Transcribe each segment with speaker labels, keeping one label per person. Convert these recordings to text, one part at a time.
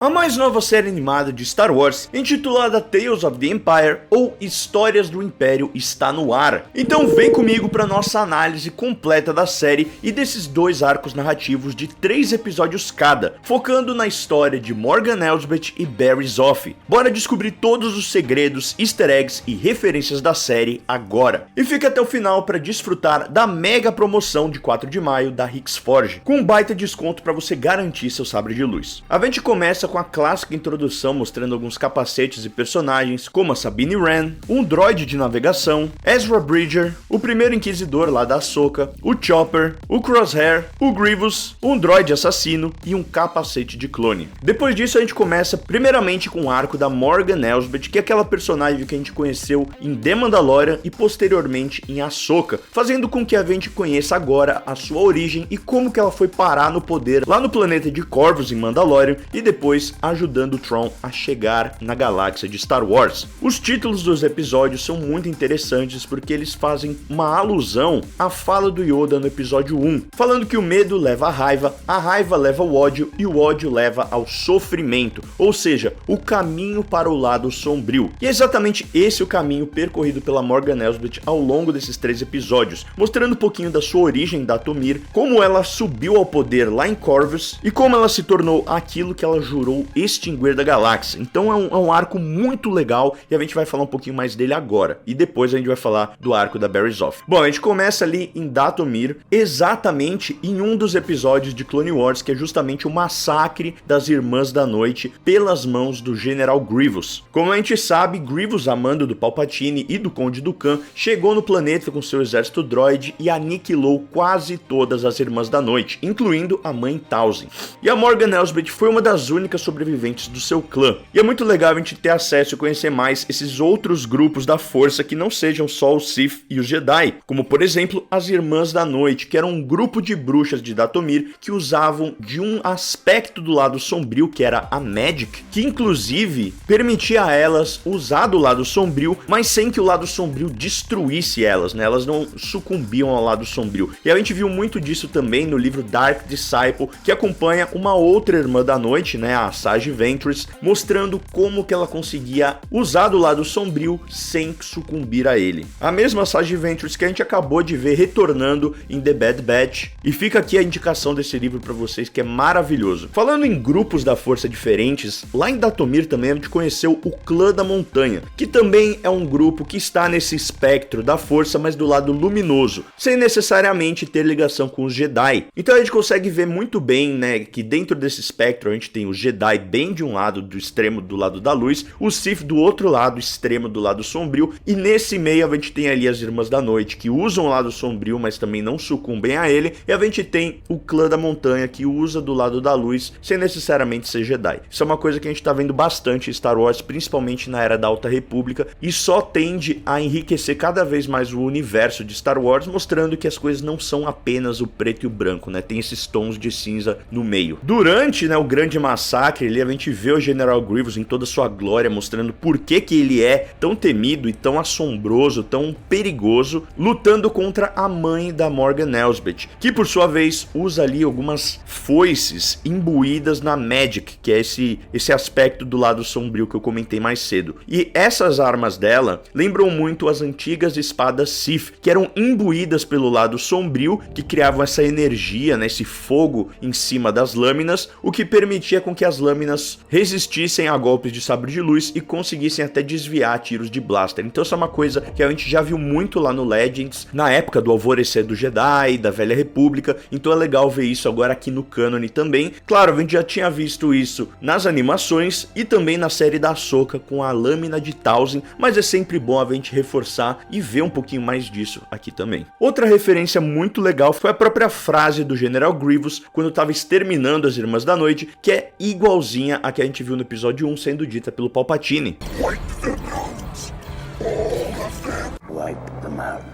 Speaker 1: A mais nova série animada de Star Wars, intitulada Tales of the Empire ou Histórias do Império, está no ar. Então vem comigo para nossa análise completa da série e desses dois arcos narrativos de 3 episódios cada, focando na história de Morgan Elsbeth e Barry Zoff. Bora descobrir todos os segredos, easter eggs e referências da série agora. E fica até o final para desfrutar da mega promoção de 4 de maio da Hicks Forge, com um baita desconto para você garantir seu sabre de luz. A gente começa com a clássica introdução mostrando alguns capacetes e personagens, como a Sabine Wren, um droide de navegação, Ezra Bridger, o primeiro inquisidor lá da Ahsoka, o Chopper, o Crosshair, o Grievous, um droide assassino e um capacete de clone. Depois disso a gente começa primeiramente com o arco da Morgan Elsbeth, que é aquela personagem que a gente conheceu em The Mandalorian e posteriormente em Ahsoka, fazendo com que a gente conheça agora a sua origem e como que ela foi parar no poder lá no planeta de Corvus em Mandalorian e depois ajudando o Thrawn a chegar na galáxia de Star Wars. Os títulos dos episódios são muito interessantes porque eles fazem uma alusão à fala do Yoda no episódio 1, falando que o medo leva à raiva, a raiva leva ao ódio e o ódio leva ao sofrimento, ou seja, o caminho para o lado sombrio. E é exatamente esse o caminho percorrido pela Morgan Elsbeth ao longo desses 3 episódios, mostrando um pouquinho da sua origem da Dathomir, como ela subiu ao poder lá em Corvus e como ela se tornou aquilo que ela jurou extinguir da galáxia. Então é um arco muito legal e a gente vai falar um pouquinho mais dele agora. E depois a gente vai falar do arco da Barry Zoff. Bom, a gente começa ali em Dathomir, exatamente em um dos episódios de Clone Wars, que é justamente o massacre das Irmãs da Noite pelas mãos do General Grievous. Como a gente sabe, Grievous, a mando do Palpatine e do Conde Dooku, chegou no planeta com seu exército droide e aniquilou quase todas as Irmãs da Noite, incluindo a mãe Talzin. E a Morgan Elsbeth foi uma das únicas sobreviventes do seu clã. E é muito legal a gente ter acesso e conhecer mais esses outros grupos da força que não sejam só os Sith e os Jedi, como por exemplo as Irmãs da Noite, que eram um grupo de bruxas de Dathomir que usavam de um aspecto do lado sombrio, que era a Magic, que inclusive permitia a elas usar do lado sombrio, mas sem que o lado sombrio destruísse elas, né? Elas não sucumbiam ao lado sombrio. E a gente viu muito disso também no livro Dark Disciple, que acompanha uma outra Irmã da Noite, né? A Sage Ventress, mostrando como que ela conseguia usar do lado sombrio sem sucumbir a ele. A mesma Sage Ventress que a gente acabou de ver retornando em The Bad Batch. E fica aqui a indicação desse livro para vocês, que é maravilhoso. Falando em grupos da força diferentes, lá em Dathomir também a gente conheceu o Clã da Montanha, que também é um grupo que está nesse espectro da força, mas do lado luminoso, sem necessariamente ter ligação com os Jedi. Então a gente consegue ver muito bem, né, que dentro desse espectro a gente tem os Jedi bem de um lado, do extremo do lado da luz, o Sith do outro lado, extremo do lado sombrio, e nesse meio a gente tem ali as Irmãs da Noite, que usam o lado sombrio, mas também não sucumbem a ele, e a gente tem o Clã da Montanha, que usa do lado da luz, sem necessariamente ser Jedi. Isso é uma coisa que a gente tá vendo bastante em Star Wars, principalmente na Era da Alta República, e só tende a enriquecer cada vez mais o universo de Star Wars, mostrando que as coisas não são apenas o preto e o branco, né? Tem esses tons de cinza no meio. Durante, né, o grande massacre, a gente vê o General Grievous em toda sua glória, mostrando por que ele é tão temido e tão assombroso, tão perigoso, lutando contra a mãe da Morgan Elsbeth, que por sua vez usa ali algumas foices imbuídas na Magic, que é esse aspecto do lado sombrio que eu comentei mais cedo. E essas armas dela lembram muito as antigas espadas Sith, que eram imbuídas pelo lado sombrio, que criavam essa energia, né, esse fogo em cima das lâminas, o que permitia com que as lâminas resistissem a golpes de sabre de luz e conseguissem até desviar tiros de blaster. Então isso é uma coisa que a gente já viu muito lá no Legends, na época do alvorecer do Jedi, da Velha República, então é legal ver isso agora aqui no cânone também. Claro, a gente já tinha visto isso nas animações e também na série da Ahsoka com a lâmina de Talzin, mas é sempre bom a gente reforçar e ver um pouquinho mais disso aqui também. Outra referência muito legal foi a própria frase do General Grievous quando estava exterminando as Irmãs da Noite, que é igualzinha a que a gente viu no episódio 1 sendo dita pelo Palpatine.
Speaker 2: Wipe them out. All of them. Wipe them out.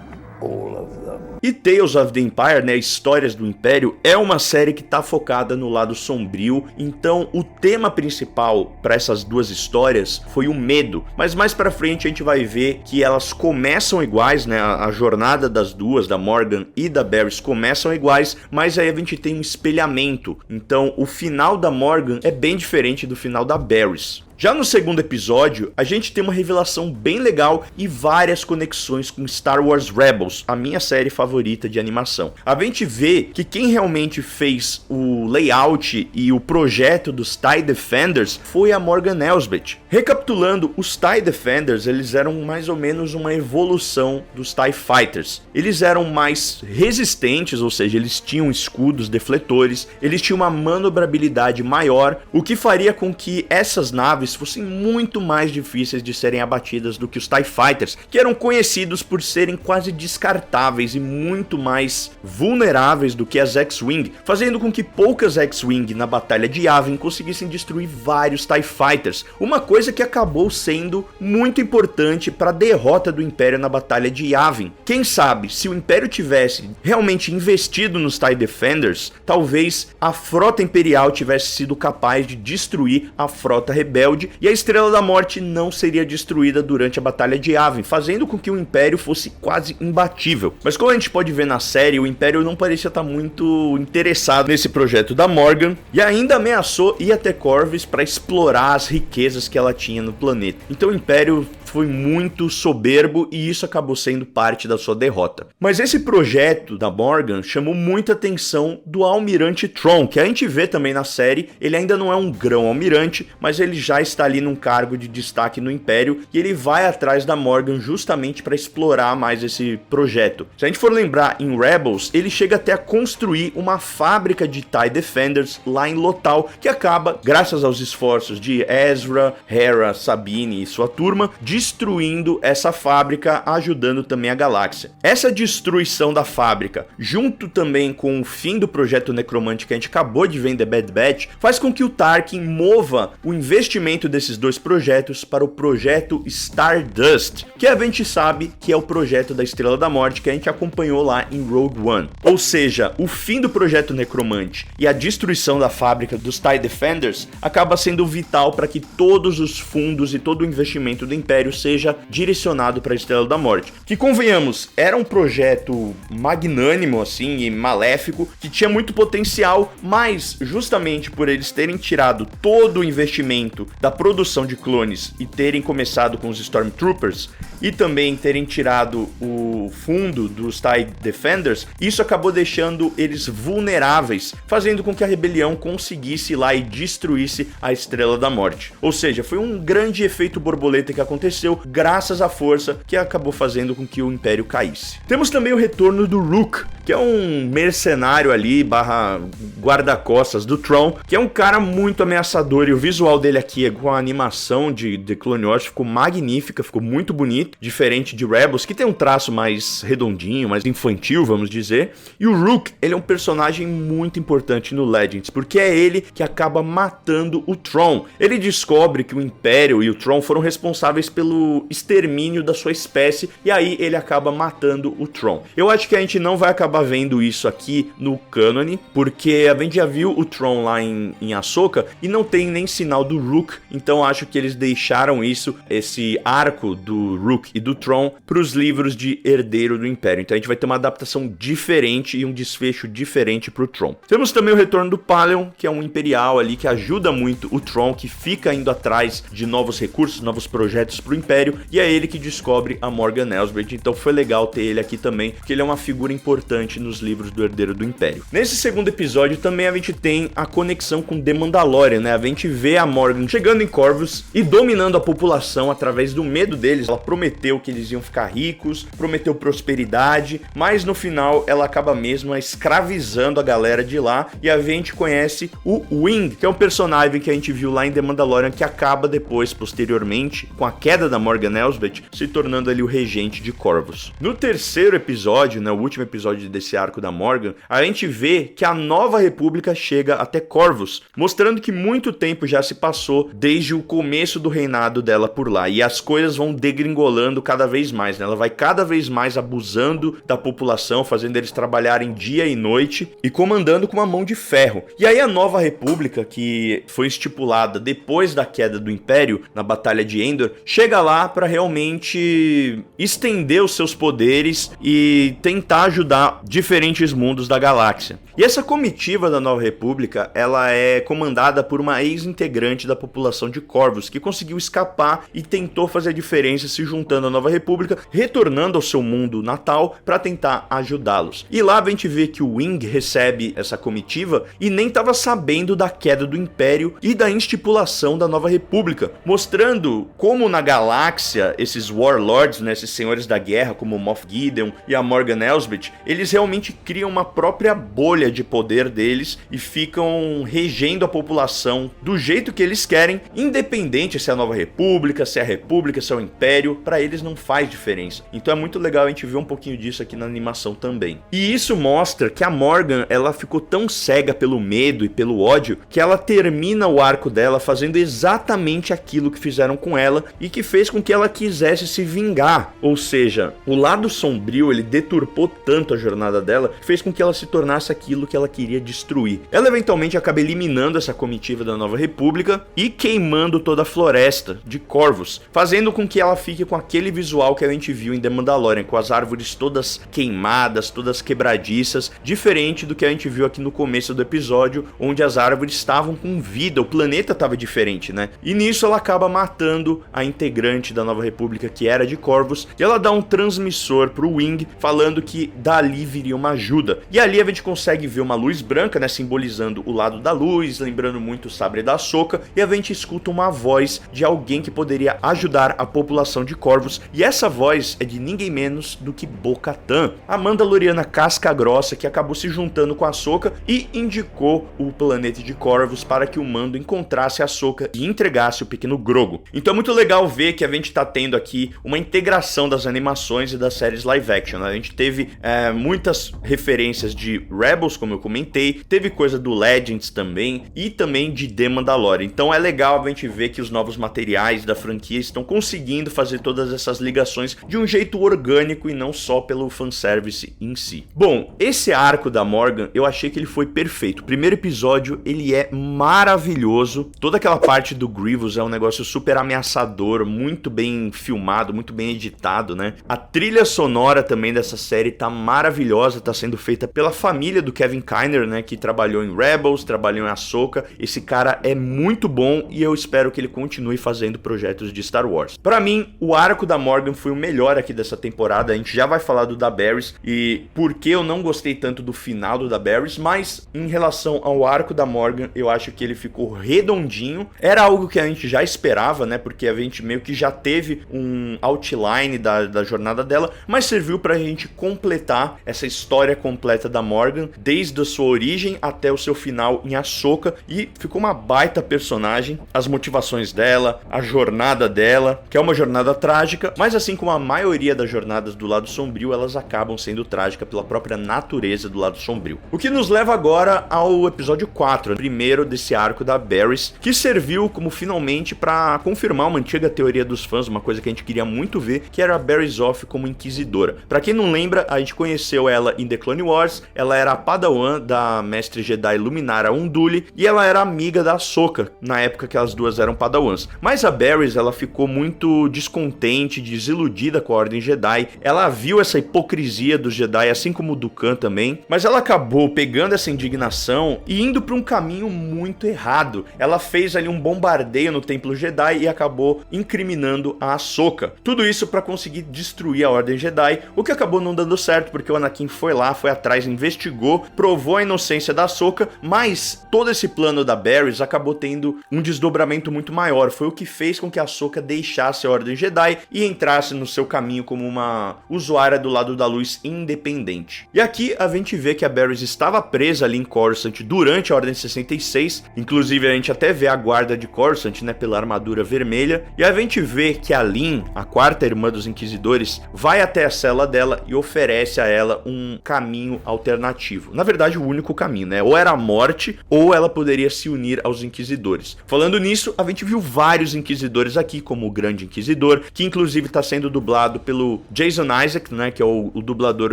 Speaker 2: All of them.
Speaker 1: E Tales of the Empire, né, Histórias do Império, é uma série que tá focada no lado sombrio, então o tema principal para essas duas histórias foi o medo, mas mais pra frente a gente vai ver que elas começam iguais, né, a jornada das duas, da Morgan e da Barrys, começam iguais, mas aí a gente tem um espelhamento, então o final da Morgan é bem diferente do final da Barrys. Já no segundo episódio, a gente tem uma revelação bem legal e várias conexões com Star Wars Rebels, a minha série favorita de animação. A gente vê que quem realmente fez o layout e o projeto dos TIE Defenders foi a Morgan Elsbeth. Recapitulando, os TIE Defenders, eles eram mais ou menos uma evolução dos TIE Fighters. Eles eram mais resistentes, ou seja, eles tinham escudos defletores, eles tinham uma manobrabilidade maior, o que faria com que essas naves fossem muito mais difíceis de serem abatidas do que os TIE Fighters, que eram conhecidos por serem quase descartáveis e muito mais vulneráveis do que as X-Wing, fazendo com que poucas X-Wing na batalha de Yavin conseguissem destruir vários TIE Fighters, uma coisa que acabou sendo muito importante para a derrota do Império na batalha de Yavin. Quem sabe, se o Império tivesse realmente investido nos TIE Defenders, talvez a frota imperial tivesse sido capaz de destruir a frota rebelde e a Estrela da Morte não seria destruída durante a Batalha de Yavin, fazendo com que o Império fosse quase imbatível. Mas como a gente pode ver na série, o Império não parecia estar muito interessado nesse projeto da Morgan e ainda ameaçou ir até Corvus para explorar as riquezas que ela tinha no planeta. Então o Império foi muito soberbo e isso acabou sendo parte da sua derrota. Mas esse projeto da Morgan chamou muita atenção do Almirante Thrawn, que a gente vê também na série. Ele ainda não é um grão-almirante, mas ele já está ali num cargo de destaque no Império e ele vai atrás da Morgan justamente para explorar mais esse projeto. Se a gente for lembrar, em Rebels, ele chega até a construir uma fábrica de TIE Defenders lá em Lothal, que acaba, graças aos esforços de Ezra, Hera, Sabine e sua turma, destruindo essa fábrica, ajudando também a galáxia. Essa destruição da fábrica, junto também com o fim do projeto Necromante que a gente acabou de ver em The Bad Batch, faz com que o Tarkin mova o investimento desses dois projetos para o projeto Stardust, que a gente sabe que é o projeto da Estrela da Morte que a gente acompanhou lá em Rogue One. Ou seja, o fim do projeto Necromante e a destruição da fábrica dos TIE Defenders acaba sendo vital para que todos os fundos e todo o investimento do Império seja direcionado para a Estrela da Morte. Que, convenhamos, era um projeto magnânimo assim e maléfico, que tinha muito potencial, mas justamente por eles terem tirado todo o investimento da produção de clones e terem começado com os Stormtroopers e também terem tirado o fundo dos TIE Defenders, isso acabou deixando eles vulneráveis, fazendo com que a rebelião conseguisse ir lá e destruísse a Estrela da Morte. Ou seja, foi um grande efeito borboleta que aconteceu graças à força que acabou fazendo com que o Império caísse. Temos também o retorno do Rook, que é um mercenário ali, barra guarda-costas do Thrawn, que é um cara muito ameaçador, e o visual dele aqui, com a animação de The Clone Wars, ficou magnífica, ficou muito bonito, diferente de Rebels, que tem um traço mais redondinho, mais infantil, vamos dizer. E o Rook, ele é um personagem muito importante no Legends, porque é ele que acaba matando o Thrawn. Ele descobre que o Império e o Thrawn foram responsáveis pelo extermínio da sua espécie, e aí ele acaba matando o Thrawn. Eu acho que a gente não vai acabar vendo isso aqui no cânone, porque a gente já viu o Thrawn lá em Ahsoka e não tem nem sinal do Rook, então acho que eles deixaram isso, esse arco do Rook e do Thrawn, para os livros de Herdeiro do Império. Então a gente vai ter uma adaptação diferente e um desfecho diferente para o Thrawn. Temos também o retorno do Paleon, que é um imperial ali que ajuda muito o Thrawn, que fica indo atrás de novos recursos, novos projetos para o Império, e é ele que descobre a Morgan Elsbeth. Então foi legal ter ele aqui também, porque ele é uma figura importante nos livros do Herdeiro do Império. Nesse segundo episódio também a gente tem a conexão com The Mandalorian, né? A gente vê a Morgan chegando em Corvus e dominando a população através do medo deles. Ela prometeu que eles iam ficar ricos, prometeu prosperidade, mas no final ela acaba mesmo escravizando a galera de lá, e a gente conhece o Wing, que é um personagem que a gente viu lá em The Mandalorian, que acaba depois, posteriormente, com a queda queda da Morgan Elsbeth, se tornando ali o regente de Corvus. No terceiro episódio, né, o último episódio desse arco da Morgan, a gente vê que a Nova República chega até Corvus, mostrando que muito tempo já se passou desde o começo do reinado dela por lá, e as coisas vão degringolando cada vez mais, né? Ela vai cada vez mais abusando da população, fazendo eles trabalharem dia e noite e comandando com uma mão de ferro. E aí a Nova República, que foi estipulada depois da queda do Império, na Batalha de Endor, chega lá para realmente estender os seus poderes e tentar ajudar diferentes mundos da galáxia. E essa comitiva da Nova República, ela é comandada por uma ex-integrante da população de Corvus, que conseguiu escapar e tentou fazer a diferença se juntando à Nova República, retornando ao seu mundo natal para tentar ajudá-los. E lá a gente vê que o Wing recebe essa comitiva e nem estava sabendo da queda do Império e da estipulação da Nova República, mostrando como na galáxia esses Warlords, né, esses senhores da guerra, como o Moff Gideon e a Morgan Elsbeth, eles realmente criam uma própria bolha de poder deles e ficam regendo a população do jeito que eles querem, independente se é a Nova República, se é a República, se é o Império, para eles não faz diferença. Então é muito legal a gente ver um pouquinho disso aqui na animação também. E isso mostra que a Morgan, ela ficou tão cega pelo medo e pelo ódio, que ela termina o arco dela fazendo exatamente aquilo que fizeram com ela e que fez com que ela quisesse se vingar. Ou seja, o lado sombrio, ele deturpou tanto a jornada dela, que fez com que ela se tornasse aquilo que ela queria destruir. Ela eventualmente acaba eliminando essa comitiva da Nova República e queimando toda a floresta de Corvus, fazendo com que ela fique com aquele visual que a gente viu em The Mandalorian, com as árvores todas queimadas, todas quebradiças, diferente do que a gente viu aqui no começo do episódio, onde as árvores estavam com vida, o planeta estava diferente, né? E nisso ela acaba matando a integrante da Nova República, que era de Corvus, e ela dá um transmissor pro Wing, falando que dali viria uma ajuda. E ali a gente consegue ver uma luz branca, né, simbolizando o lado da luz, lembrando muito o sabre da Ahsoka, e a gente escuta uma voz de alguém que poderia ajudar a população de Corvus, e essa voz é de ninguém menos do que Bo-Katan, a Mandaloriana casca grossa que acabou se juntando com a Ahsoka e indicou o planeta de Corvus para que o Mando encontrasse a Ahsoka e entregasse o pequeno Grogu. Então é muito legal ver que a gente tá tendo aqui uma integração das animações e das séries live action, né? A gente teve muitas referências de Rebels, como eu comentei, teve coisa do Legends também, e também de The Mandalorian. Então é legal a gente ver que os novos materiais da franquia estão conseguindo fazer todas essas ligações de um jeito orgânico e não só pelo fanservice em si. Bom, esse arco da Morgan, eu achei que ele foi perfeito. O primeiro episódio, ele é maravilhoso. Toda aquela parte do Grievous é um negócio super ameaçador, muito bem filmado, muito bem editado, né? A trilha sonora também dessa série tá maravilhosa, tá sendo feita pela família do Kevin Kiner, né, que trabalhou em Rebels, trabalhou em Ahsoka. Esse cara é muito bom e eu espero que ele continue fazendo projetos de Star Wars. Pra mim, o arco da Morgan foi o melhor aqui dessa temporada. A gente já vai falar do Daenerys e por que eu não gostei tanto do final do Daenerys, mas em relação ao arco da Morgan, eu acho que ele ficou redondinho. Era algo que a gente já esperava, né, porque a gente meio que já teve um outline da jornada dela, mas serviu pra gente completar essa história completa da Morgan, desde a sua origem até o seu final em Ahsoka, e ficou uma baita personagem, as motivações dela, a jornada dela, que é uma jornada trágica, mas assim como a maioria das jornadas do lado sombrio, elas acabam sendo trágicas pela própria natureza do lado sombrio. O que nos leva agora ao episódio 4, primeiro desse arco da Barriss, que serviu como finalmente para confirmar uma antiga teoria dos fãs, uma coisa que a gente queria muito ver, que era a Barriss Offee como inquisidora. Pra quem não lembra, a gente conheceu ela em The Clone Wars, ela era a padawan da mestre Jedi Luminara Unduli, e ela era amiga da Ahsoka, na época que as duas eram padawans. Mas a Barriss, ela ficou muito descontente, desiludida com a Ordem Jedi, ela viu essa hipocrisia dos Jedi, assim como o Dukan também, mas ela acabou pegando essa indignação e indo para um caminho muito errado. Ela fez ali um bombardeio no Templo Jedi e acabou incriminando a Ahsoka. Tudo isso para conseguir destruir a Ordem Jedi, o que acabou não dando certo, porque o Anakin foi lá, foi atrás, investigou, provou a inocência da Ahsoka, mas todo esse plano da Barriss acabou tendo um desdobramento muito maior. Foi o que fez com que a Ahsoka deixasse a Ordem Jedi e entrasse no seu caminho como uma usuária do lado da luz independente. E aqui a gente vê que a Barriss estava presa ali em Coruscant durante a Ordem 66, inclusive a gente até vê a guarda de Coruscant, né, pela armadura vermelha, e a gente gente vê que a Lin, a quarta irmã dos Inquisidores, vai até a cela dela e oferece a ela um caminho alternativo. Na verdade, o único caminho, né? Ou era a morte, ou ela poderia se unir aos Inquisidores. Falando nisso, a gente viu vários Inquisidores aqui, como o Grande Inquisidor, que inclusive está sendo dublado pelo Jason Isaac, né? Que é o dublador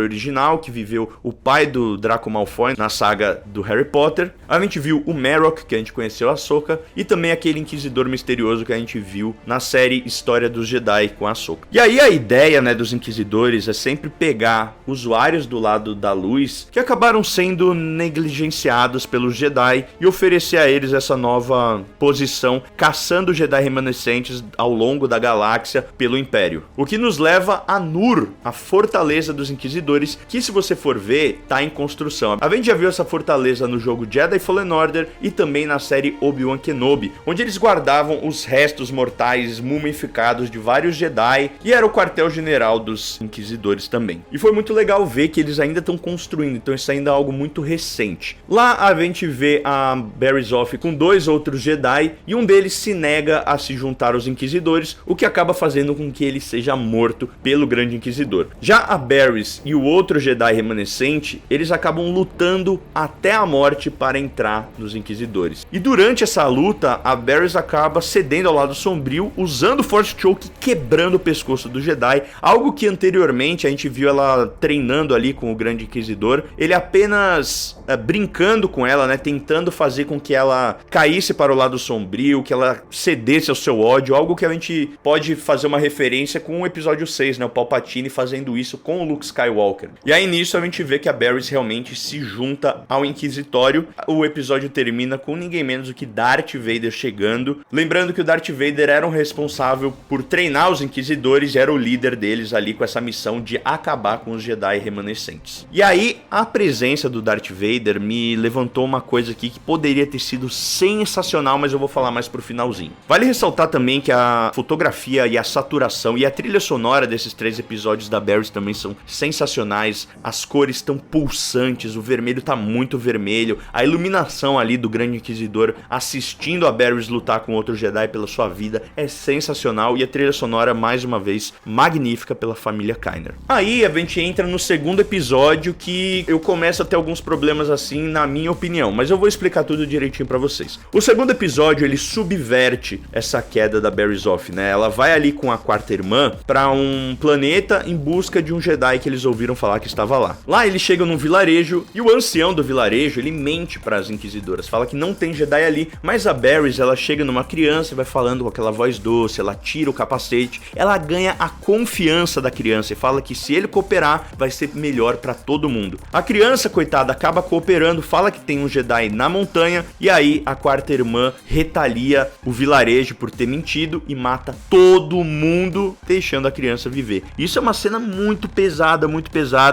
Speaker 1: original, que viveu o pai do Draco Malfoy na saga do Harry Potter. A gente viu o Marok, que a gente conheceu a Ahsoka, e também aquele Inquisidor misterioso que a gente viu na série História dos Jedi com a Ahsoka. E aí a ideia, né, dos Inquisidores é sempre pegar usuários do lado da luz que acabaram sendo negligenciados pelos Jedi e oferecer a eles essa nova posição, caçando Jedi remanescentes ao longo da galáxia pelo Império. O que nos leva a Nur, a fortaleza dos Inquisidores, que se você for ver, tá em construção. A gente já viu essa fortaleza no jogo Jedi Fallen Order e também na série Obi-Wan Kenobi, onde eles guardavam os restos mortais mumificados de vários Jedi e era o quartel-general dos Inquisidores também. E foi muito legal ver que eles ainda estão construindo, então isso ainda é algo muito recente. Lá a gente vê a Barriss Offee com 2 outros Jedi e um deles se nega a se juntar aos Inquisidores, o que acaba fazendo com que ele seja morto pelo Grande Inquisidor. Já a Barriss e o outro Jedi remanescente, eles acabam lutando até a morte para entrar nos Inquisidores. E durante essa luta, a Barriss acaba cedendo ao lado sombrio, usando o Force Choke, quebrando o pescoço do Jedi, algo que anteriormente a gente viu ela treinando ali com o Grande Inquisidor, ele apenas brincando com ela, né, tentando fazer com que ela caísse para o lado sombrio, que ela cedesse ao seu ódio, algo que a gente pode fazer uma referência com o episódio 6, né, o Palpatine fazendo isso com o Luke Skywalker. E aí nisso a gente vê que a Barriss realmente se junta ao Inquisitório. O episódio termina com ninguém menos do que Darth Vader chegando. Lembrando que o Darth Vader era o responsável por treinar os Inquisidores e era o líder deles ali com essa missão de acabar com os Jedi remanescentes. E aí a presença do Darth Vader me levantou uma coisa aqui que poderia ter sido sensacional, mas eu vou falar mais pro finalzinho. Vale ressaltar também que a fotografia e a saturação e a trilha sonora desses 3 episódios da Barriss também são sensacionais. As cores estão pulsantes, o vermelho tá muito vermelho, a iluminação ali do Grande Inquisidor assistindo a Barriss lutar com outro Jedi pela sua vida é sensacional, e a trilha sonora, mais uma vez, magnífica pela família Kyner. Aí a gente entra no segundo episódio, que eu começo a ter alguns problemas assim, na minha opinião, mas eu vou explicar tudo direitinho pra vocês. O segundo episódio, ele subverte essa queda da Barriss Offee, né? Ela vai ali com a quarta irmã pra um planeta em busca de um Jedi que eles ouviram falar que estava lá. Lá eles chegam num vilarejo e o ancião do vilarejo, ele mente para as Inquisidoras, fala que não tem Jedi ali, mas a Barriss, ela chega numa criança e vai falando com aquela voz doce, ela tira o capacete, ela ganha a confiança da criança e fala que se ele cooperar, vai ser melhor para todo mundo. A criança, coitada, acaba cooperando, fala que tem um Jedi na montanha, e aí a quarta irmã retalia o vilarejo por ter mentido e mata todo mundo, deixando a criança viver. Isso é uma cena muito pesada,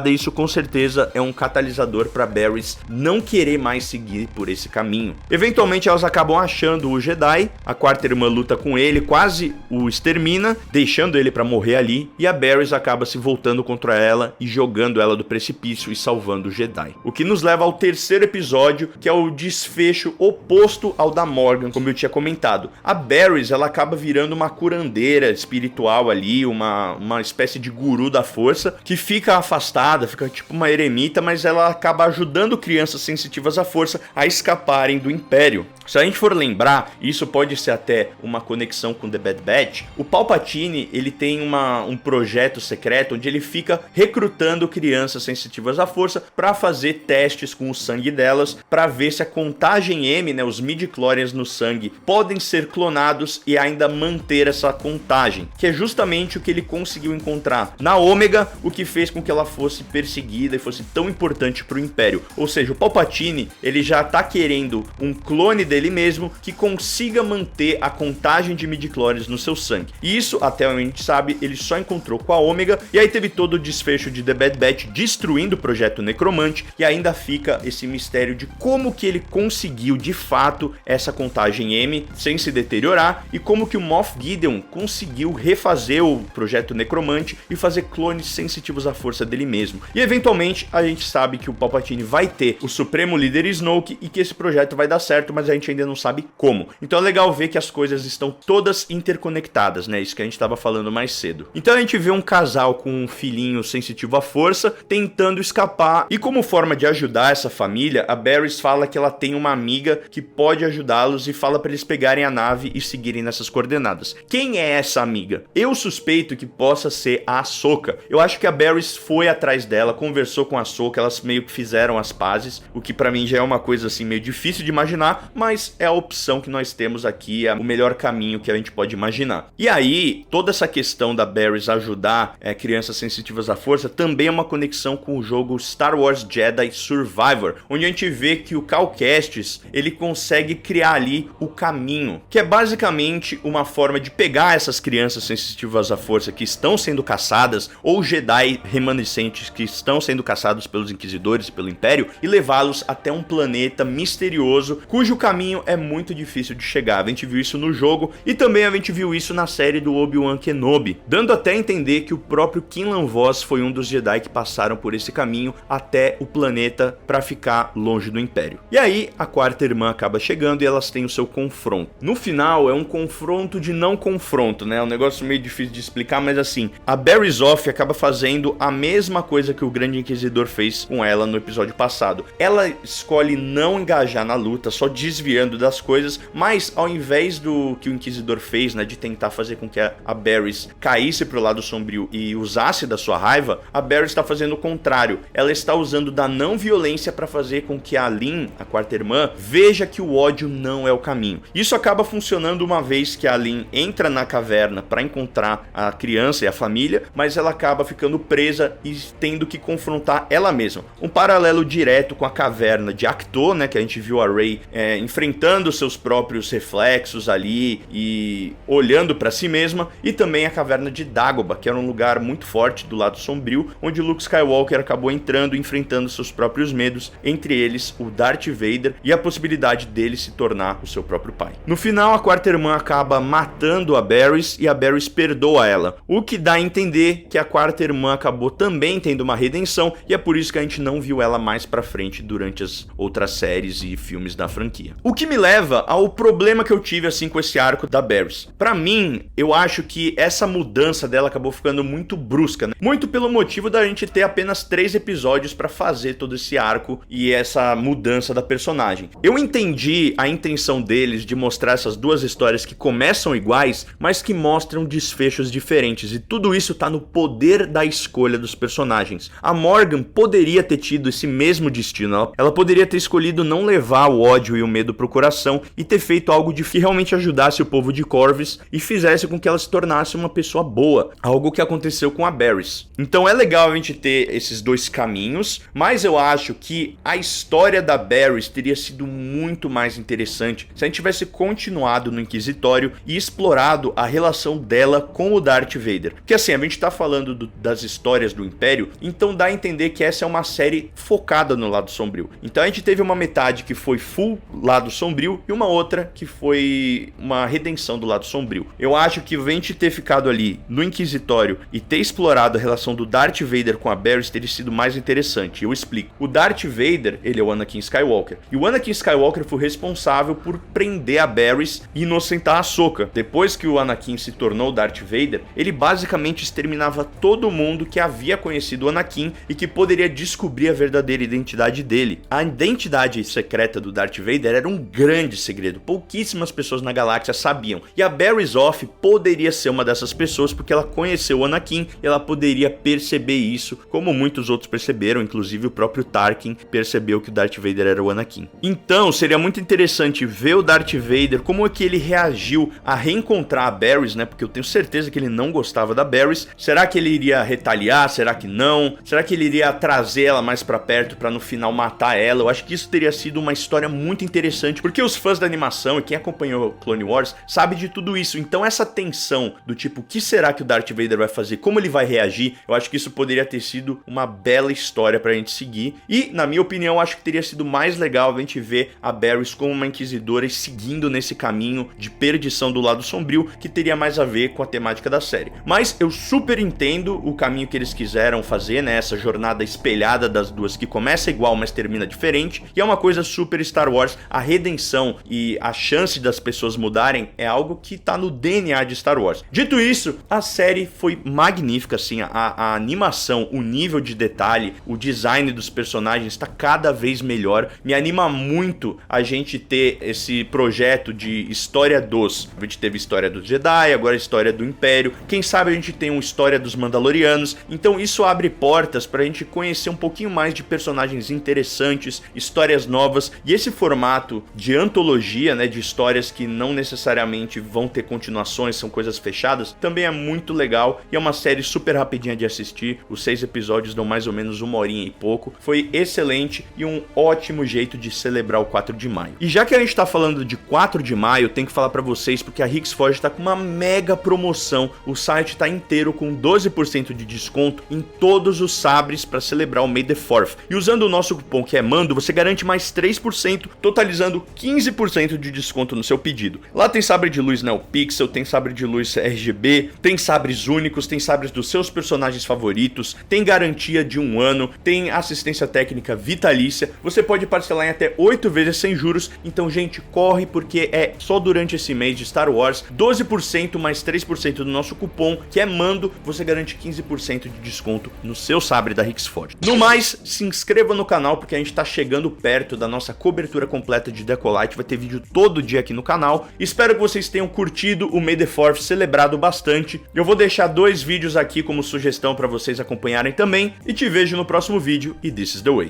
Speaker 1: e isso com certeza é um catalisador para Barriss não querer mais seguir por esse caminho. Eventualmente elas acabam achando o Jedi, a quarta irmã luta com ele, quase o extermina, deixando ele para morrer ali, e a Barriss acaba se voltando contra ela e jogando ela do precipício e salvando o Jedi. O que nos leva ao terceiro episódio, que é o desfecho oposto ao da Morgan, como eu tinha comentado. A Barriss, ela acaba virando uma curandeira espiritual ali, uma espécie de guru da força, que fica afastada, fica tipo uma eremita, mas ela acaba ajudando crianças sensitivas à força a escaparem do Império. Se a gente for lembrar, isso pode ser até uma conexão com The Bad Batch, o Palpatine, ele tem um projeto secreto onde ele fica recrutando crianças sensitivas à força para fazer testes com o sangue delas, para ver se a contagem M, né, os midi-chlorians no sangue, podem ser clonados e ainda manter essa contagem, que é justamente o que ele conseguiu encontrar na Ômega, o que fez com que ela fosse perseguida e fosse tão importante para o Império. Ou seja, o Palpatine, ele já tá querendo um clone dele mesmo que consiga manter a contagem de midi-chlorians no seu sangue. E isso, até onde a gente sabe, ele só encontrou com a Ômega, e aí teve todo o desfecho de The Bad Batch destruindo o projeto Necromante, e ainda fica esse mistério de como que ele conseguiu de fato essa contagem M sem se deteriorar, e como que o Moff Gideon conseguiu refazer o projeto Necromante e fazer clones sensitivos à força dele mesmo. E eventualmente a gente sabe que o Palpatine vai ter o Supremo Líder Snoke e que esse projeto vai dar certo, mas a gente ainda não sabe como. Então é legal ver que as coisas estão todas interligadas interconectadas, né? Isso que a gente estava falando mais cedo. Então a gente vê um casal com um filhinho sensitivo à força tentando escapar, e como forma de ajudar essa família, a Barrys fala que ela tem uma amiga que pode ajudá-los e fala para eles pegarem a nave e seguirem nessas coordenadas. Quem é essa amiga? Eu suspeito que possa ser a Ahsoka. Eu acho que a Barrys foi atrás dela, conversou com a Ahsoka, elas meio que fizeram as pazes, o que pra mim já é uma coisa assim meio difícil de imaginar, mas é a opção que nós temos aqui, é o melhor caminho que a gente pode imaginar. E aí, toda essa questão da Barrys ajudar crianças sensitivas à força também é uma conexão com o jogo Star Wars Jedi Survivor, onde a gente vê que o Cal Kestis, ele consegue criar ali o caminho, que é basicamente uma forma de pegar essas crianças sensitivas à força que estão sendo caçadas, ou Jedi remanescentes que estão sendo caçados pelos Inquisidores e pelo Império, e levá-los até um planeta misterioso, cujo caminho é muito difícil de chegar. A gente viu isso no jogo, e também a gente viu isso na série do Obi-Wan Kenobi, dando até a entender que o próprio Quinlan Vos foi um dos Jedi que passaram por esse caminho até o planeta para ficar longe do Império. E aí, a quarta irmã acaba chegando e elas têm o seu confronto. No final, é um confronto de não confronto, né? É um negócio meio difícil de explicar, mas assim, a Barrys Offee acaba fazendo a mesma coisa que o Grande Inquisidor fez com ela no episódio passado. Ela escolhe não engajar na luta, só desviando das coisas, mas ao invés do que o Inquisidor fez, né, de tentar fazer com que a Barrys caísse pro lado sombrio e usasse da sua raiva, a Barrys está fazendo o contrário. Ela está usando da não violência para fazer com que a Lin, a quarta irmã, veja que o ódio não é o caminho. Isso acaba funcionando uma vez que a Lin entra na caverna para encontrar a criança e a família, mas ela acaba ficando presa e tendo que confrontar ela mesma. Um paralelo direto com a caverna de Ahch-To, né, que a gente viu a Rey enfrentando seus próprios reflexos ali e olhando para si mesma, e também a caverna de Dagobah, que era um lugar muito forte do lado sombrio, onde Luke Skywalker acabou entrando e enfrentando seus próprios medos, entre eles o Darth Vader e a possibilidade dele se tornar o seu próprio pai. No final, a quarta irmã acaba matando a Barrys e a Barrys perdoa ela, o que dá a entender que a quarta irmã acabou também tendo uma redenção, e é por isso que a gente não viu ela mais pra frente durante as outras séries e filmes da franquia. O que me leva ao problema que eu tive assim com esse arco da Barrys. Pra mim, eu acho que essa mudança dela acabou ficando muito brusca, né? Muito pelo motivo da gente ter apenas 3 episódios pra fazer todo esse arco e essa mudança da personagem. Eu entendi a intenção deles de mostrar essas duas histórias que começam iguais, mas que mostram desfechos diferentes, e tudo isso tá no poder da escolha dos personagens. A Morgan poderia ter tido esse mesmo destino, ela poderia ter escolhido não levar o ódio e o medo pro coração e ter feito algo que realmente ajudasse o povo de Corvus e fizesse com que ela se tornasse uma pessoa boa, algo que aconteceu com a Barrys. Então é legal a gente ter esses dois caminhos, mas eu acho que a história da Barrys teria sido muito mais interessante se a gente tivesse continuado no Inquisitório e explorado a relação dela com o Darth Vader. Porque assim, a gente tá falando das histórias do Império, então dá a entender que essa é uma série focada no lado sombrio. Então a gente teve uma metade que foi full lado sombrio e uma outra que foi uma redenção do lado sombrio. Eu acho que a gente ter ficado ali no Inquisitório e ter explorado a relação do Darth Vader com a Barrys teria sido mais interessante. Eu explico. O Darth Vader, ele é o Anakin Skywalker. E o Anakin Skywalker foi responsável por prender a Barrys e inocentar a Ahsoka. Depois que o Anakin se tornou Darth Vader, ele basicamente exterminava todo mundo que havia conhecido o Anakin e que poderia descobrir a verdadeira identidade dele. A identidade secreta do Darth Vader era um grande segredo. Pouquíssimas pessoas na galáxia sabiam. E a Barrys Offee poderia ser uma dessas pessoas porque ela conheceu o Anakin e ela poderia perceber isso, como muitos outros perceberam, inclusive o próprio Tarkin percebeu que o Darth Vader era o Anakin. Então, seria muito interessante ver o Darth Vader, como é que ele reagiu a reencontrar a Barrys, né? Porque eu tenho certeza que ele não gostava da Barrys. Será que ele iria retaliar? Será que não? Será que ele iria trazer ela mais pra perto pra no final matar ela? Eu acho que isso teria sido uma história muito interessante, porque os fãs da animação e quem acompanhou Clone Wars sabe de tudo isso. Então essa tensão do tipo, o que será que o Darth Vader vai fazer? Como ele vai reagir? Eu acho que isso poderia ter sido uma bela história pra gente seguir. E, na minha opinião, acho que teria sido mais legal a gente ver a Barrys como uma inquisidora e seguindo nesse caminho de perdição do lado sombrio, que teria mais a ver com a temática da série. Mas eu super entendo o caminho que eles quiseram fazer, né? Essa jornada espelhada das duas que começa igual, mas termina diferente. E é uma coisa super Star Wars. A redenção e a chance das pessoas mudarem é algo que tá no DNA de Star Wars. Dito isso, a série foi magnífica, assim, a animação, o nível de detalhe, o design dos personagens tá cada vez melhor. Me anima muito a gente ter esse projeto de história dos... A gente teve história dos Jedi, agora história do Império. Quem sabe a gente tem uma história dos Mandalorianos. Então isso abre portas pra gente conhecer um pouquinho mais de personagens interessantes, histórias novas. E esse formato de antologia, né, de histórias que não necessariamente vão ter continuações, são coisas fechadas, também é muito legal. E é uma série super rapidinha de assistir. Os 6 episódios dão mais ou menos 1h e pouco. Foi excelente e um ótimo jeito de celebrar o 4 de maio. E já que a gente tá falando de 4 de maio, eu tenho que falar pra vocês porque a Hicks Forge tá com uma mega promoção. O site tá inteiro com 12% de desconto em todos os sabres para celebrar o May the 4th. E usando o nosso cupom que é MANDO, você garante mais 3%, totalizando 15% de desconto no seu pedido. Lá tem sabre de luz NeoPixel, tem sabre de luz RGB, tem sabres únicos, tem sabres dos seus personagens favoritos, tem garantia de 1 ano, tem assistência técnica vitalícia, você pode parcelar em até 8 vezes sem juros. Então, gente, corre porque é só durante esse mês de Star Wars, 12% mais 3% do nosso cupom, que é MANDO, você garante 15% de desconto no seu sabre da Hicks Forge. No mais, se inscreva no canal porque a gente tá chegando perto da nossa cobertura completa de Decolite, vai ter vídeo todo dia aqui no canal. Espero que vocês tenham curtido o May the 4th, celebrado bastante. Eu vou deixar 2 vídeos aqui como sugestão para vocês acompanharem também, e te vejo no próximo vídeo, e this is the way.